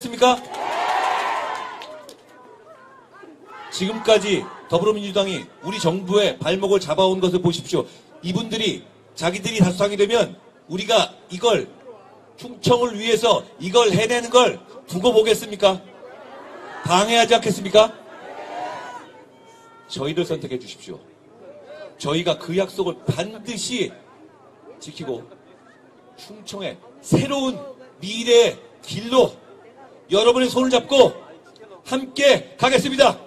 습니까? 지금까지 더불어민주당이 우리 정부의 발목을 잡아온 것을 보십시오. 이분들이 자기들이 다수당이 되면 우리가 이걸 충청을 위해서 이걸 해내는 걸 두고 보겠습니까? 방해하지 않겠습니까? 저희를 선택해 주십시오. 저희가 그 약속을 반드시 지키고 충청의 새로운 미래의 길로 여러분의 손을 잡고 함께 가겠습니다.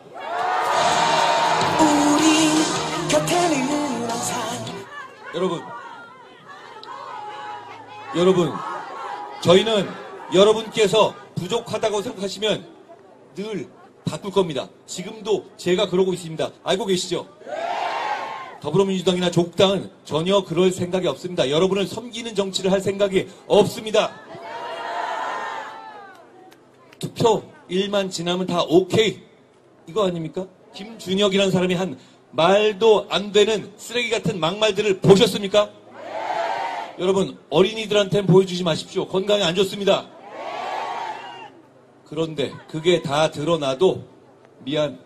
우리 곁에는 항상 여러분 저희는 여러분께서 부족하다고 생각하시면 늘 바꿀 겁니다. 지금도 제가 그러고 있습니다. 알고 계시죠? 더불어민주당이나 조국당은 전혀 그럴 생각이 없습니다. 여러분을 섬기는 정치를 할 생각이 없습니다. 투표일만 지나면 다 오케이 이거 아닙니까? 김준혁이라는 사람이 한 말도 안 되는 쓰레기 같은 막말들을 보셨습니까? 여러분 어린이들한테는 보여주지 마십시오. 건강에 안 좋습니다. 그런데 그게 다 드러나도 미안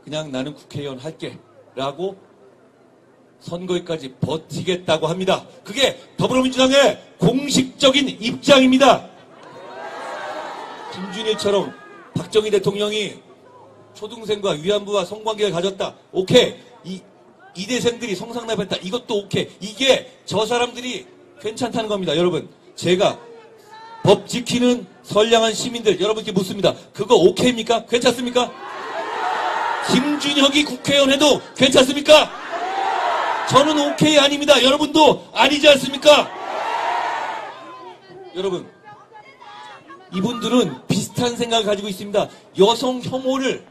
그냥 나는 국회의원 할게 라고 선거에까지 버티겠다고 합니다. 그게 더불어민주당의 공식적인 입장입니다. 김준일처럼 박정희 대통령이 초등생과 위안부와 성관계를 가졌다. 오케이. 이대생들이 성상납했다. 이것도 오케이. 이게 저 사람들이 괜찮다는 겁니다. 여러분 제가 법 지키는 선량한 시민들 여러분께 묻습니다. 그거 오케이입니까? 괜찮습니까? 김준혁이 국회의원 해도 괜찮습니까? 저는 오케이 아닙니다. 여러분도 아니지 않습니까? 여러분 이분들은 비슷한 생각을 가지고 있습니다. 여성 혐오를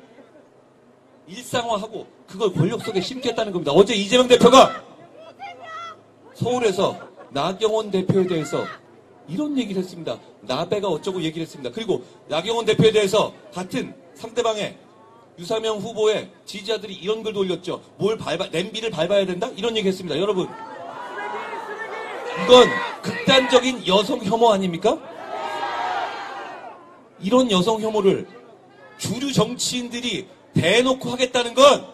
일상화하고 그걸 권력 속에 심겠다는 겁니다. 어제 이재명 대표가 서울에서 나경원 대표에 대해서 이런 얘기를 했습니다. 나배가 어쩌고 얘기를 했습니다. 그리고 나경원 대표에 대해서 같은 상대방의 유사명 후보의 지지자들이 이런 글도 올렸죠. 냄비를 밟아야 된다? 이런 얘기 했습니다. 여러분 이건 극단적인 여성 혐오 아닙니까? 이런 여성 혐오를 주류 정치인들이 대놓고 하겠다는 건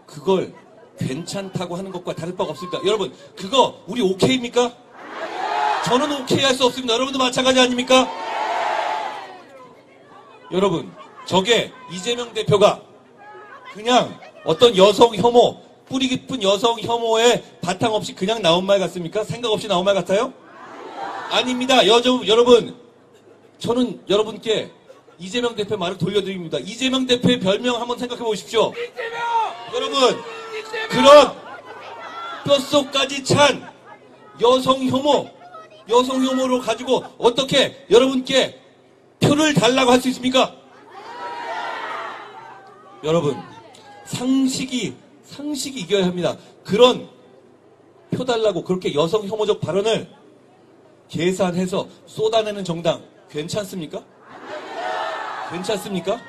그걸 괜찮다고 하는 것과 다를 바가 없습니다. 여러분 그거 우리 오케이입니까? 저는 오케이 할 수 없습니다. 여러분도 마찬가지 아닙니까? 여러분 저게 이재명 대표가 그냥 어떤 여성 혐오 뿌리 깊은 여성 혐오에 바탕 없이 그냥 나온 말 같습니까? 생각 없이 나온 말 같아요? 아닙니다. 여러분 저는 여러분께 이재명 대표 말을 돌려드립니다. 이재명 대표의 별명 한번 생각해 보십시오. 여러분 그런 뼛속까지 찬 여성 혐오로 가지고 어떻게 여러분께 표를 달라고 할 수 있습니까? 여러분 상식이 이겨야 합니다. 그런 표 달라고 그렇게 여성 혐오적 발언을 계산해서 쏟아내는 정당 괜찮습니까? 괜찮습니까?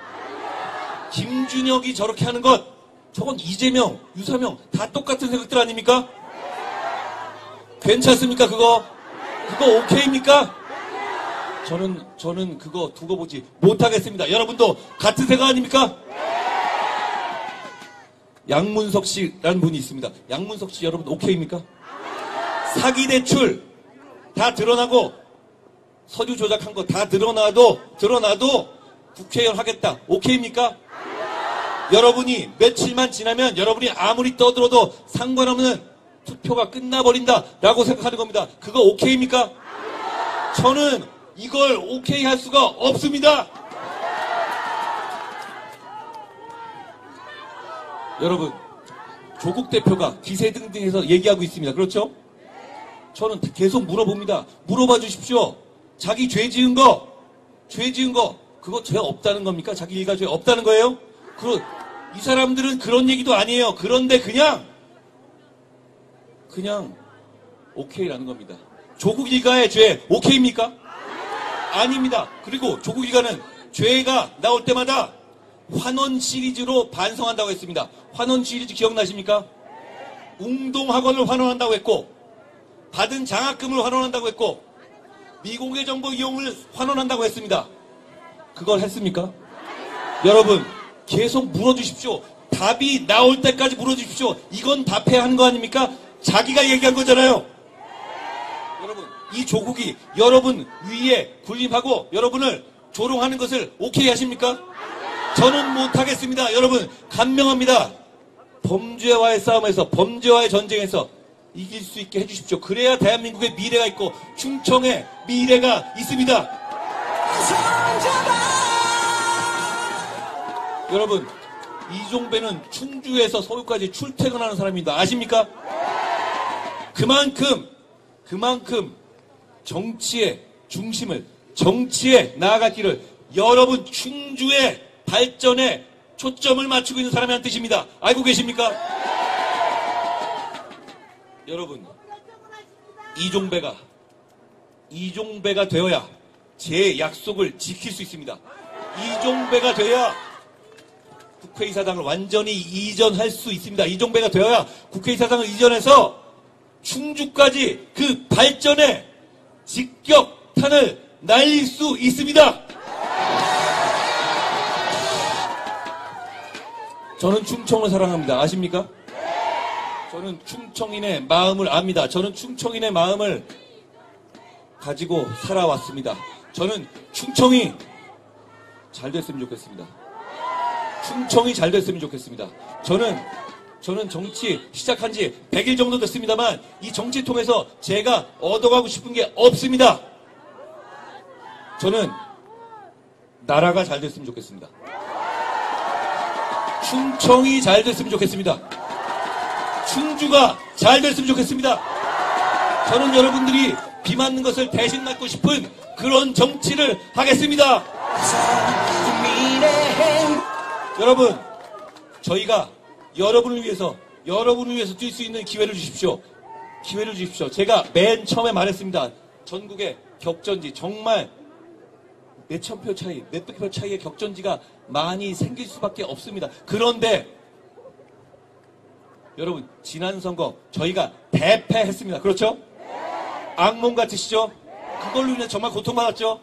김준혁이 저렇게 하는 것 저건 이재명, 유사명 다 똑같은 생각들 아닙니까? 괜찮습니까? 그거 오케이입니까? 저는 그거 두고 보지 못하겠습니다. 여러분도 같은 생각 아닙니까? 양문석 씨라는 분이 있습니다. 양문석 씨 여러분 오케이입니까? 사기 대출 다 드러나고 서류 조작한 거 다 드러나도 국회의원 하겠다. 오케이입니까? 여러분이 며칠만 지나면 여러분이 아무리 떠들어도 상관없는 투표가 끝나버린다라고 생각하는 겁니다. 그거 오케이입니까? 저는 이걸 오케이 할 수가 없습니다. 여러분 조국 대표가 기세등등해서 얘기하고 있습니다. 그렇죠? 저는 계속 물어봅니다. 물어봐 주십시오. 자기 죄 지은 거 그거 죄 없다는 겁니까? 자기 일가 죄 없다는 거예요? 이 사람들은 그런 얘기도 아니에요. 그런데 그냥 오케이라는 겁니다. 조국 일가의 죄 오케이입니까? 아닙니다. 그리고 조국 일가는 죄가 나올 때마다 환원 시리즈로 반성한다고 했습니다. 환원 시리즈 기억나십니까? 웅동학원을 환원한다고 했고 받은 장학금을 환원한다고 했고 미공개 정보 이용을 환원한다고 했습니다. 그걸 했습니까? 여러분 계속 물어주십시오. 답이 나올 때까지 물어주십시오. 이건 답해야 하는 거 아닙니까? 자기가 얘기한 거잖아요. 여러분 이 조국이 여러분 위에 군림하고 여러분을 조롱하는 것을 오케이 하십니까? 저는 못하겠습니다. 여러분 간명합니다. 범죄와의 싸움에서 범죄와의 전쟁에서 이길 수 있게 해주십시오. 그래야 대한민국의 미래가 있고 충청의 미래가 있습니다. 여러분 이종배는 충주에서 서울까지 출퇴근하는 사람입니다. 아십니까? 그만큼 정치의 중심을 정치에 나아갈 길을 여러분 충주의 발전에 초점을 맞추고 있는 사람이란 뜻입니다. 알고 계십니까? 여러분 이종배가 되어야 제 약속을 지킬 수 있습니다. 이종배가 되어야 국회의사당을 완전히 이전할 수 있습니다. 이종배가 되어야 국회의사당을 이전해서 충주까지 그 발전에 직격탄을 날릴 수 있습니다. 저는 충청을 사랑합니다. 아십니까? 저는 충청인의 마음을 압니다. 저는 충청인의 마음을 가지고 살아왔습니다. 저는 충청이 잘 됐으면 좋겠습니다. 충청이 잘 됐으면 좋겠습니다. 저는 정치 시작한 지 100일 정도 됐습니다만 이 정치 통해서 제가 얻어가고 싶은 게 없습니다. 저는 나라가 잘 됐으면 좋겠습니다. 충청이 잘 됐으면 좋겠습니다. 충주가 잘 됐으면 좋겠습니다. 저는 여러분들이 비 맞는 것을 대신 맞고 싶은 그런 정치를 하겠습니다. 여러분, 저희가 여러분을 위해서 뛸 수 있는 기회를 주십시오. 기회를 주십시오. 제가 맨 처음에 말했습니다. 전국의 격전지, 정말 몇천 표 차이, 몇백 표 차이의 격전지가 많이 생길 수밖에 없습니다. 그런데 여러분, 지난 선거 저희가 대패했습니다. 그렇죠? 악몽 같으시죠? 그걸로 인해 정말 고통받았죠?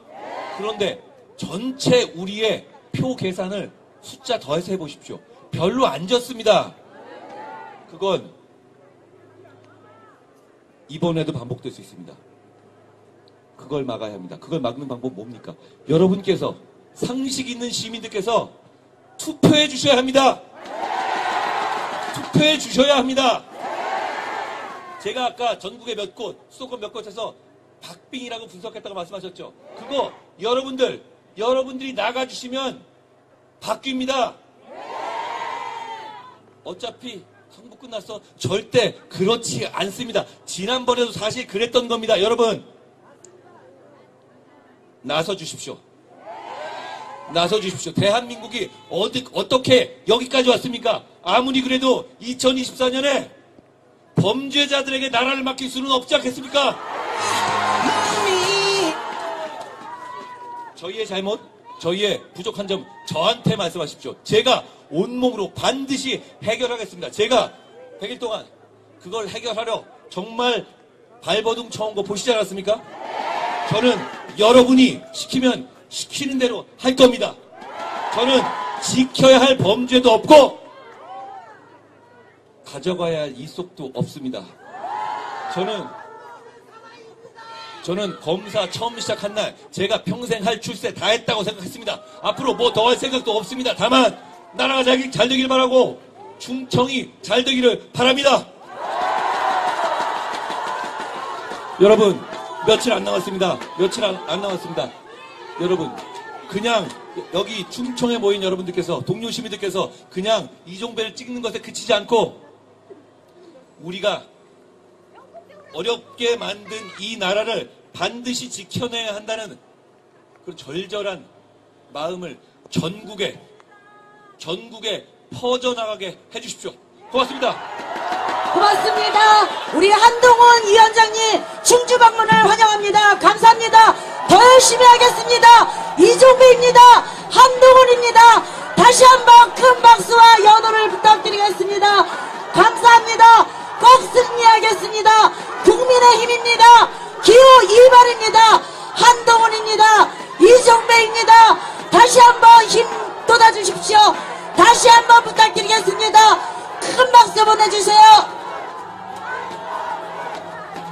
그런데 전체 우리의 표 계산을 숫자 더해서 해보십시오. 별로 안 졌습니다. 그건 이번에도 반복될 수 있습니다. 그걸 막아야 합니다. 그걸 막는 방법 뭡니까? 여러분께서 상식 있는 시민들께서 투표해 주셔야 합니다. 투표해 주셔야 합니다. 제가 아까 전국의 몇 곳, 수도권 몇 곳에서 박빙이라고 분석했다고 말씀하셨죠. 그거 여러분들이 나가주시면 바뀝니다. 어차피 선거 끝났어. 절대 그렇지 않습니다. 지난번에도 사실 그랬던 겁니다. 여러분 나서 주십시오. 나서 주십시오. 대한민국이 어떻게 여기까지 왔습니까? 아무리 그래도 2024년에 범죄자들에게 나라를 맡길 수는 없지 않겠습니까? 저희의 잘못, 저희의 부족한 점 저한테 말씀하십시오. 제가 온몸으로 반드시 해결하겠습니다. 제가 100일 동안 그걸 해결하려 정말 발버둥 쳐온 거 보시지 않았습니까? 저는 여러분이 시키면 시키는 대로 할 겁니다. 저는 지켜야 할 범죄도 없고 가져가야 할 이속도 없습니다. 저는 검사 처음 시작한 날 제가 평생 할 출세 다 했다고 생각했습니다. 앞으로 뭐 더 할 생각도 없습니다. 다만 나라가 잘 되길 바라고 충청이 잘 되기를 바랍니다. 여러분 며칠 안 남았습니다. 여러분 그냥 여기 충청에 모인 여러분들께서 동료 시민들께서 그냥 이종배를 찍는 것에 그치지 않고 우리가 어렵게 만든 이 나라를 반드시 지켜내야 한다는 그런 절절한 마음을 전국에 퍼져나가게 해주십시오. 고맙습니다. 고맙습니다. 우리 한동훈 위원장님 충주 방문을 환영합니다. 감사합니다. 더 열심히 하겠습니다. 이종배입니다. 한동훈입니다. 다시 한번 큰 박수와 연호를 부탁드리겠습니다. 감사합니다. 꼭 승리하겠습니다. 국민의힘입니다. 기호 2번입니다. 힘 돋아주십시오. 다시 한번 부탁드리겠습니다. 큰 박수 보내주세요.